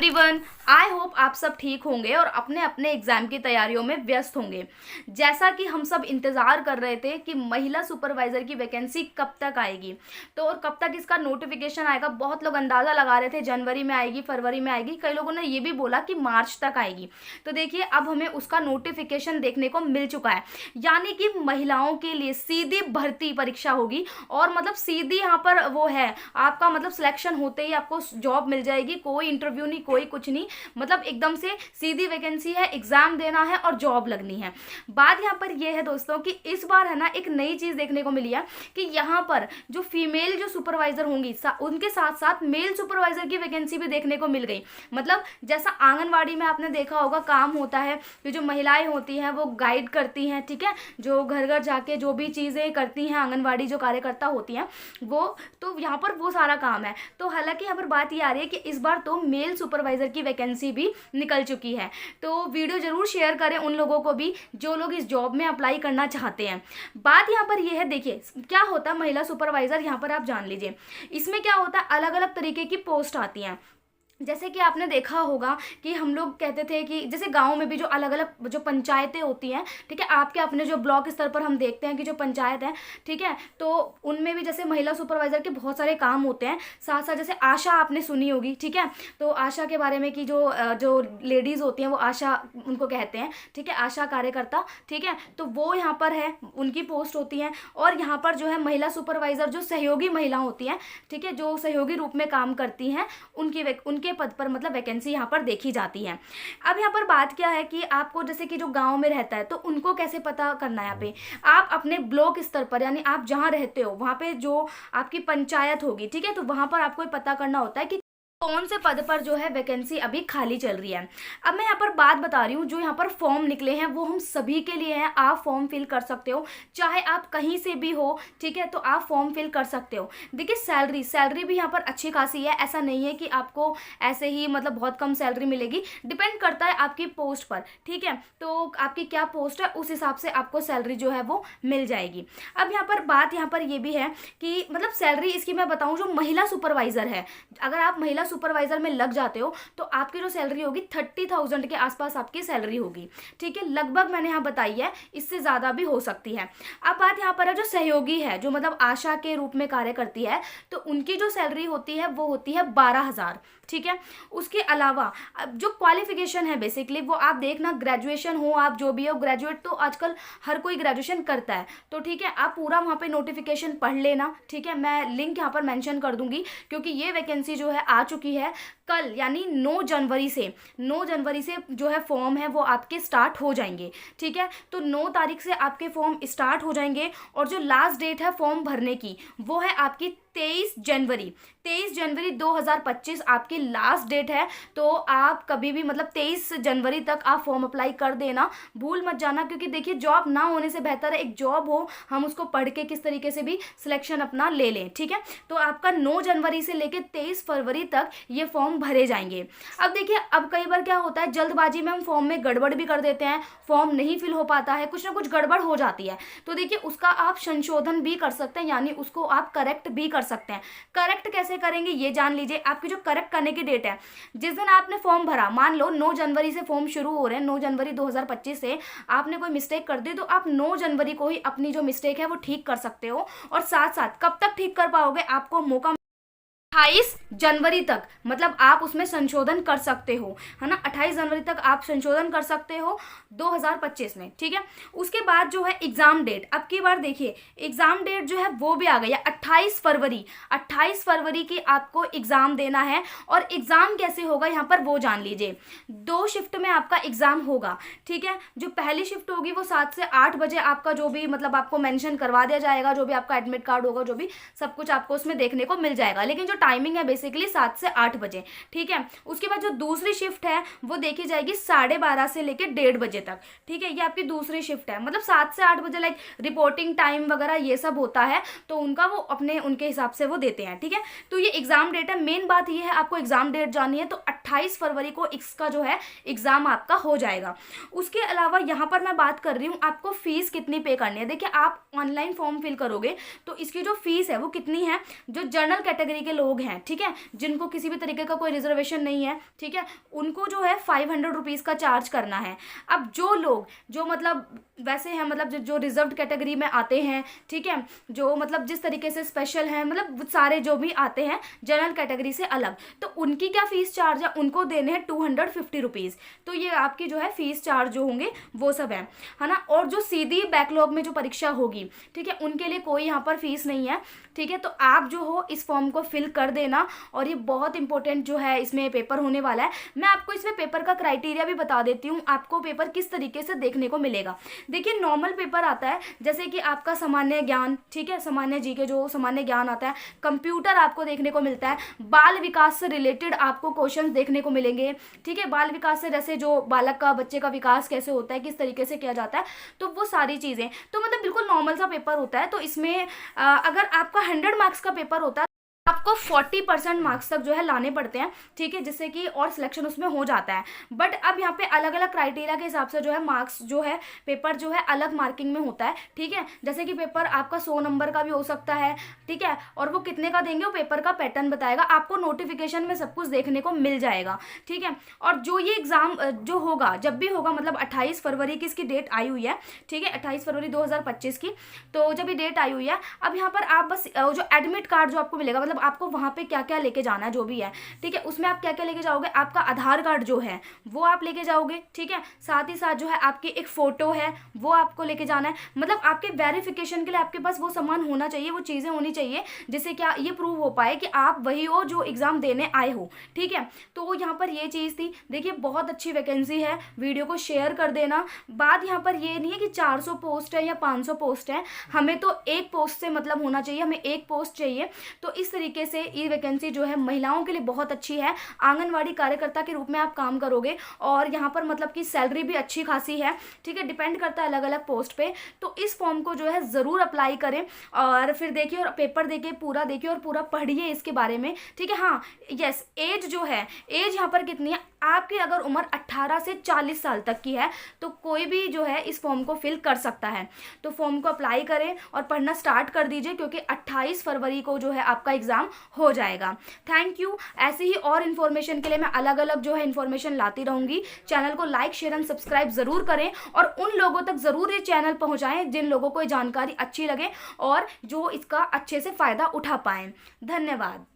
Everyone, I hope आप सब ठीक होंगे और अपने अपने एग्ज़ाम की तैयारियों में व्यस्त होंगे। जैसा कि हम सब इंतज़ार कर रहे थे कि महिला सुपरवाइज़र की वैकेंसी कब तक आएगी, तो और कब तक इसका नोटिफिकेशन आएगा। बहुत लोग अंदाज़ा लगा रहे थे जनवरी में आएगी, फरवरी में आएगी, कई लोगों ने ये भी बोला कि मार्च तक आएगी। तो देखिए, अब हमें उसका नोटिफिकेशन देखने को मिल चुका है, यानी कि महिलाओं के लिए सीधी भर्ती परीक्षा होगी और मतलब सीधी यहाँ पर वो है, आपका मतलब सिलेक्शन होते ही आपको जॉब मिल जाएगी। कोई इंटरव्यू नहीं, कोई कुछ नहीं, मतलब एकदम से सीधी वैकेंसी है, एग्जाम देना है और जॉब लगनी है। बात यहाँ पर यह है दोस्तों कि इस बार है ना एक नई चीज देखने को मिली है कि यहाँ पर जो फीमेल जो सुपरवाइजर होंगी उनके साथ साथ मेल सुपरवाइजर की वैकेंसी भी देखने को मिल गई। मतलब जैसा आंगनवाड़ी में आपने देखा होगा काम होता है कि जो महिलाएं होती हैं वो गाइड करती हैं, ठीक है, जो घर घर जाके जो भी चीजें करती हैं आंगनवाड़ी जो कार्यकर्ता होती हैं वो, तो यहाँ पर वो सारा काम है। तो हालांकि यहाँ पर बात ये आ रही है कि इस बार तो मेल सुपरवाइजर की वैकेंसी भी निकल चुकी है। तो वीडियो जरूर शेयर करें उन लोगों को भी जो लोग इस जॉब में अप्लाई करना चाहते हैं। बात यहाँ पर यह है, देखिए क्या होता है महिला सुपरवाइजर, यहाँ पर आप जान लीजिए इसमें क्या होता है, अलग अलग तरीके की पोस्ट आती हैं। जैसे कि आपने देखा होगा कि हम लोग कहते थे कि जैसे गांव में भी जो अलग अलग जो पंचायतें होती हैं, ठीक है, आपके अपने जो ब्लॉक स्तर पर हम देखते हैं कि जो पंचायत है, ठीक है, तो उनमें भी जैसे महिला सुपरवाइजर के बहुत सारे काम होते हैं। साथ साथ जैसे आशा आपने सुनी होगी, ठीक है, तो आशा के बारे में कि जो लेडीज़ होती हैं वो आशा उनको कहते हैं, ठीक है, आशा कार्यकर्ता, ठीक है, तो वो यहाँ पर है, उनकी पोस्ट होती है। और यहाँ पर जो है महिला सुपरवाइजर जो सहयोगी महिला होती हैं, ठीक है, जो सहयोगी रूप में काम करती हैं, उनके पद पर मतलब वैकेंसी यहाँ पर देखी जाती है। अब यहाँ पर बात क्या है कि आपको जैसे कि जो गांव में रहता है तो उनको कैसे पता करना है, यहाँ पे आप अपने ब्लॉक स्तर पर यानी आप जहाँ रहते हो वहाँ पे जो आपकी पंचायत होगी, ठीक है, तो वहाँ पर आपको पता करना होता है कि कौन से पद पर जो है वैकेंसी अभी खाली चल रही है। अब मैं यहाँ पर बात बता रही हूँ, जो यहाँ पर फॉर्म निकले हैं वो हम सभी के लिए हैं। आप फॉर्म फिल कर सकते हो, चाहे आप कहीं से भी हो, ठीक है, तो आप फॉर्म फिल कर सकते हो। देखिए सैलरी भी यहाँ पर अच्छी खासी है, ऐसा नहीं है कि आपको ऐसे ही मतलब बहुत कम सैलरी मिलेगी, डिपेंड करता है आपकी पोस्ट पर, ठीक है, तो आपकी क्या पोस्ट है उस हिसाब से आपको सैलरी जो है वो मिल जाएगी। अब यहाँ पर बात यहाँ पर ये भी है कि मतलब सैलरी इसकी मैं बताऊँ, जो महिला सुपरवाइजर है, अगर आप महिला सुपरवाइजर में लग जाते हो तो आपकी जो सैलरी होगी 30,000 के आसपास आपकी सैलरी होगी, ठीक है, लगभग मैंने यहाँ बताई है, इससे ज़्यादा भी हो सकती है। अब बात यहाँ पर है जो सहयोगी है, जो मतलब आशा के रूप में कार्य करती है, तो उनकी जो सैलरी होती है वो होती है 12,000, ठीक है। उसके अलावा अब जो क्वालिफिकेशन है बेसिकली वो आप देखना, ग्रेजुएशन हो, आप जो भी हो ग्रेजुएट, तो आजकल हर कोई ग्रेजुएशन करता है, तो ठीक है, आप पूरा वहाँ पे नोटिफिकेशन पढ़ लेना, ठीक है, मैं लिंक यहाँ पर मेंशन कर दूंगी क्योंकि ये वैकेंसी जो है आ चुकी है कल, यानी 9 जनवरी से जो है फॉर्म है वो आपके स्टार्ट हो जाएंगे, ठीक है, तो 9 तारीख से आपके फॉर्म स्टार्ट हो जाएंगे और जो लास्ट डेट है फॉर्म भरने की वो है आपकी 23 जनवरी 2025 आपकी लास्ट डेट है। तो आप कभी भी मतलब 23 जनवरी तक आप फॉर्म अप्लाई कर देना, भूल मत जाना, क्योंकि देखिए जॉब ना होने से बेहतर है एक जॉब हो, हम उसको पढ़ के किस तरीके से भी सिलेक्शन अपना ले लें, ठीक है। तो आपका 9 जनवरी से लेकर 23 फरवरी तक ये फॉर्म भरे जाएंगे। अब देखिए, अब कई बार क्या होता है जल्दबाजी में हम फॉर्म में गड़बड़ भी कर देते हैं, फॉर्म नहीं फिल हो पाता है, कुछ ना कुछ गड़बड़ हो जाती है, तो देखिए उसका आप संशोधन भी कर सकते हैं, यानी उसको आप करेक्ट भी कर सकते हैं। करेक्ट कैसे करेंगे ये जान लीजिए। आपकी जो करेक्ट करने की डेट है, जिस दिन आपने फॉर्म भरा, मान लो 9 जनवरी से फॉर्म शुरू हो रहे हैं, 9 जनवरी 2025 से आपने कोई मिस्टेक कर दी तो आप 9 जनवरी को ही अपनी जो मिस्टेक है वो ठीक कर सकते हो। और साथ साथ कब तक ठीक कर पाओगे, आपको मौका 28 जनवरी तक, मतलब आप उसमें संशोधन कर सकते हो, है ना, 28 जनवरी तक आप संशोधन कर सकते हो 2025 में, ठीक है। उसके बाद जो है एग्जाम डेट, अब की बार देखिए एग्जाम डेट जो है वो भी आ गई है 28 फरवरी की आपको एग्जाम देना है। और एग्जाम कैसे होगा यहाँ पर वो जान लीजिए, 2 शिफ्ट में आपका एग्जाम होगा, ठीक है। जो पहली शिफ्ट होगी वो 7 से 8 बजे आपका जो भी मतलब आपको मेंशन करवा दिया जाएगा, जो भी आपका एडमिट कार्ड होगा, जो भी सब कुछ आपको उसमें देखने को मिल जाएगा, लेकिन जो टाइमिंग है बेसिकली 7 से 8 बजे, ठीक है। उसके बाद जो दूसरी शिफ्ट है वो देखी जाएगी 12:30 से लेकर 1:30 बजे तक, ठीक है, ये आपकी दूसरी शिफ्ट है। मतलब 7 से 8 बजे लाइक रिपोर्टिंग टाइम वगैरह ये सब होता है, तो उनका वो अपने उनके हिसाब से वो देते हैं, ठीक है। तो ये एग्जाम डेट है। मेन बात ये है आपको एग्जाम डेट जानी है, तो 28 फरवरी को इसका जो है एग्ज़ाम आपका हो जाएगा। उसके अलावा यहाँ पर मैं बात कर रही हूँ आपको फ़ीस कितनी पे करनी है। देखिए आप ऑनलाइन फॉर्म फिल करोगे तो इसकी जो फ़ीस है वो कितनी है, जो जनरल कैटेगरी के लोग हैं, ठीक है, जिनको किसी भी तरीके का कोई रिजर्वेशन नहीं है, ठीक है, उनको जो है 500 रुपीज़ का चार्ज करना है। अब जो लोग जो मतलब वैसे हैं, मतलब जो रिजर्व्ड कैटेगरी में आते हैं, ठीक है, जो मतलब जिस तरीके से स्पेशल हैं, मतलब सारे जो भी आते हैं जनरल कैटेगरी से अलग, तो उनकी क्या फ़ीस चार्ज है, उनको देने हैं 250 रुपीज़। तो ये आपकी जो है फ़ीस चार्ज जो होंगे वो सब है ना। और जो सीधी बैकलॉग में जो परीक्षा होगी, ठीक है, उनके लिए कोई यहाँ पर फीस नहीं है, ठीक है। तो आप जो हो इस फॉर्म को फिल कर देना। और ये बहुत इंपॉर्टेंट जो है इसमें पेपर होने वाला है। मैं आपको इसमें पेपर का क्राइटेरिया भी बता देती हूँ, आपको पेपर किस तरीके से देखने को मिलेगा। देखिए नॉर्मल पेपर आता है जैसे कि आपका सामान्य ज्ञान, ठीक है, सामान्य जीके जो सामान्य ज्ञान आता है, कंप्यूटर आपको देखने को मिलता है, बाल विकास से रिलेटेड आपको क्वेश्चन देखने को मिलेंगे, ठीक है, बाल विकास से जैसे जो बालक का, बच्चे का विकास कैसे होता है, किस तरीके से किया जाता है, तो वो सारी चीज़ें, तो मतलब बिल्कुल नॉर्मल सा पेपर होता है। तो इसमें अगर आपका 100 मार्क्स का पेपर होता है आपको 40% मार्क्स तक जो है लाने पड़ते हैं, ठीक है, जिससे कि और सिलेक्शन उसमें हो जाता है। बट अब यहाँ पे अलग अलग क्राइटेरिया के हिसाब से जो है मार्क्स जो है पेपर जो है अलग मार्किंग में होता है, ठीक है। जैसे कि पेपर आपका 100 नंबर का भी हो सकता है, ठीक है, और वो कितने का देंगे वो पेपर का पैटर्न बताएगा, आपको नोटिफिकेशन में सब कुछ देखने को मिल जाएगा, ठीक है। और जो ये एग्ज़ाम जो होगा जब भी होगा, मतलब 28 फरवरी की इसकी डेट आई हुई है, ठीक है, 28 फरवरी 2025 की, तो जब ये डेट आई हुई है, अब यहाँ पर आप बस जो एडमिट कार्ड जो आपको मिलेगा, मतलब आपको वहाँ पे क्या क्या लेके जाना है जो भी है, ठीक है, उसमें आप क्या क्या लेके जाओगे, आपका आधार कार्ड जो है वो आप लेके जाओगे, ठीक है, साथ ही साथ जो है आपकी एक फ़ोटो है वो आपको लेके जाना है। मतलब आपके वेरिफिकेशन के लिए आपके पास वो सामान होना चाहिए, वो चीज़ें होनी चाहिए जिससे क्या ये प्रूव हो पाए कि आप वही हो जो एग्ज़ाम देने आए हो, ठीक है। तो यहाँ पर ये चीज़ थी। देखिए बहुत अच्छी वैकेंसी है, वीडियो को शेयर कर देना। बात यहाँ पर ये नहीं है कि 400 पोस्ट है या 500 पोस्ट है, हमें तो एक पोस्ट से मतलब होना चाहिए, हमें एक पोस्ट चाहिए। तो इस तरीके से ये वैकेंसी जो है महिलाओं के लिए बहुत अच्छी है। आंगनवाड़ी कार्यकर्ता के रूप में आप काम करोगे और यहाँ पर मतलब कि सैलरी भी अच्छी खासी है, ठीक है, डिपेंड करता है अलग अलग पोस्ट पे। तो इस फॉर्म को जो है ज़रूर अप्लाई करें और फिर देखिए और पेपर देखिए, पूरा देखिए और पूरा पढ़िए इसके बारे में, ठीक है। हाँ यस, एज जो है, एज यहाँ पर कितनी है, आपकी अगर उम्र 18 से 40 साल तक की है तो कोई भी जो है इस फॉर्म को फिल कर सकता है। तो फॉर्म को अप्लाई करें और पढ़ना स्टार्ट कर दीजिए क्योंकि 28 फरवरी को जो है आपका एग्ज़ाम हो जाएगा। Thank you. ऐसे ही और इन्फॉर्मेशन के लिए मैं अलग अलग जो है इन्फॉर्मेशन लाती रहूँगी। चैनल को लाइक शेयर एंड सब्सक्राइब ज़रूर करें और उन लोगों तक ज़रूर ये चैनल पहुँचाएँ जिन लोगों को ये जानकारी अच्छी लगे और जो इसका अच्छे से फ़ायदा उठा पाएँ। धन्यवाद।